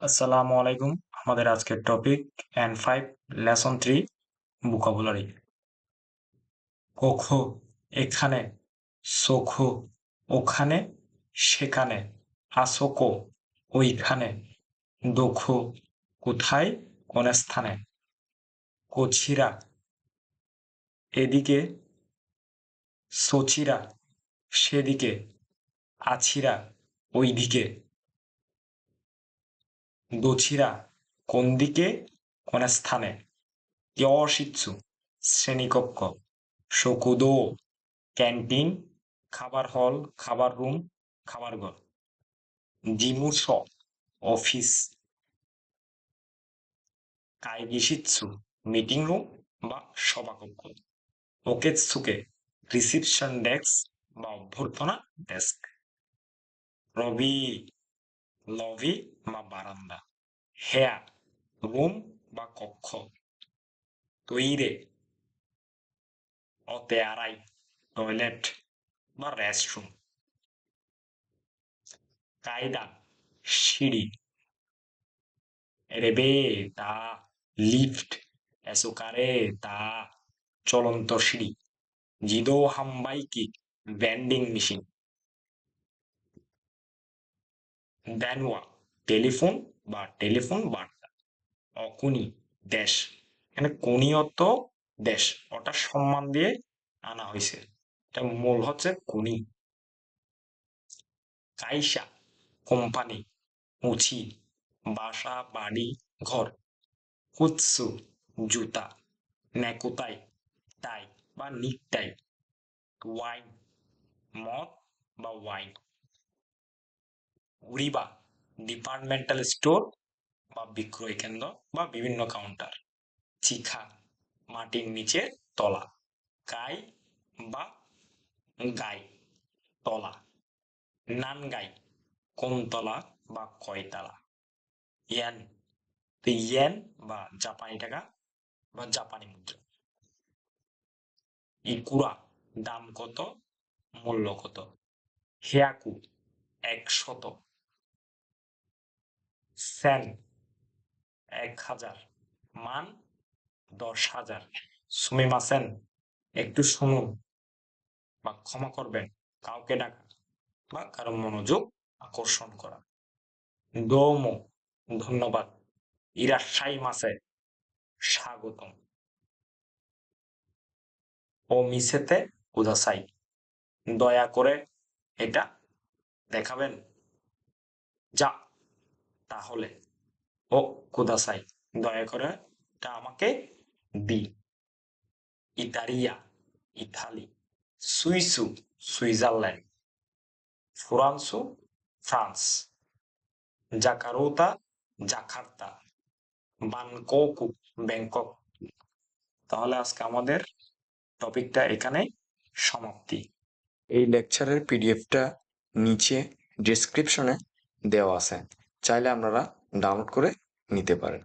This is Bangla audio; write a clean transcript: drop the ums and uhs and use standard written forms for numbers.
আসসালামু আলাইকুম। আমাদের আজকের টপিক N5 লেসন 3 ভোকাবুলারি। কখো এখানে, সোখো ওখানে, সেখানে, আসোকো ওইখানে, দোখো কোথায়, কোন স্থানে, কোছিরা এদিকে, সোচিরা সেদিকে, আছিরা ওইদিকে, দোছিরা কোন দিকে, কোন স্থানে, ইয়শিৎসু শ্রেণীকক্ষ, শোকুদো ক্যান্টিন, খাবার হল, খাবার রুম, খাবার ঘর, জিমুস অফিস, কাইগিশিৎসু মিটিং রুম বা সভাকক্ষ, ওকেৎসুকে রিসিপশন ডেস্ক বা অভ্যর্থনা ডেস্ক, রবি লবি বা বারান্দা, হেয়া রুম বা কক্ষ, তৈরে অতে আড়াই টয়লেট বা রেস্টরুম, কায়দা সিঁড়ি, রেবেতা লিফট, এসোকারেতা চলন্ত সিঁড়ি, জিদো হাম্বাইকি ভেন্ডিং মেশিন, দ্যানওয়া টেলিফোন বা টেলিফোন বার্তা, অকুনি দেশ, এখানে কুনিয়ত দেশ ওটা সম্মান দিয়ে আনা হয়েছে, এটা মূল হচ্ছে কুনি, কাইসা কোম্পানি, উচি বাসা বাড়ি ঘর, কুৎসু জুতা, নেকুতাই টাই বা নিকটাই, ওয়াইন মদ বা ওয়াইন, উড়িবা ডিপার্টমেন্টাল স্টোর বা বিক্রয় কেন্দ্র বা বিভিন্ন কাউন্টার, চিখা মাটির নিচে তলা, গাই বা গাই তলা, নানগাই কোনতলা বা কয়তলা, ইয়েন তো ইয়েন বা জাপানি টাকা বা জাপানি মুদ্রা, ইকুরা দাম কত, মূল্য কত, হেয়াকু 100, সেন 1000, মান 10,000, সুমিমাসেন একটু শুনুন বা ক্ষমা করবেন, কাউকে ডাকা বা কারো মনোযোগ আকর্ষণ করা, দোমো ধন্যবাদ, ইরাশ্বাই মাসে স্বাগতম, ও মিসেতে কুদাসাই দয়া করে এটা দেখাবেন, যা তাহলে, ও কুদাসাই দয়া করে এটা আমাকে দি, ইতারিয়া ইতালি, সুইসু সুইজারল্যান্ড, ফ্রান্সু ফ্রান্স, জাকার্তা জাকার্তা, বাংককু ব্যাংকক। তাহলে আজকে আমাদের টপিকটা এখানে সমাপ্তি। এই লেকচারের পিডিএফটা নিচে ডেসক্রিপশনে দেওয়া আছে, চাইলে আপনারা ডাউনলোড করে নিতে পারেন।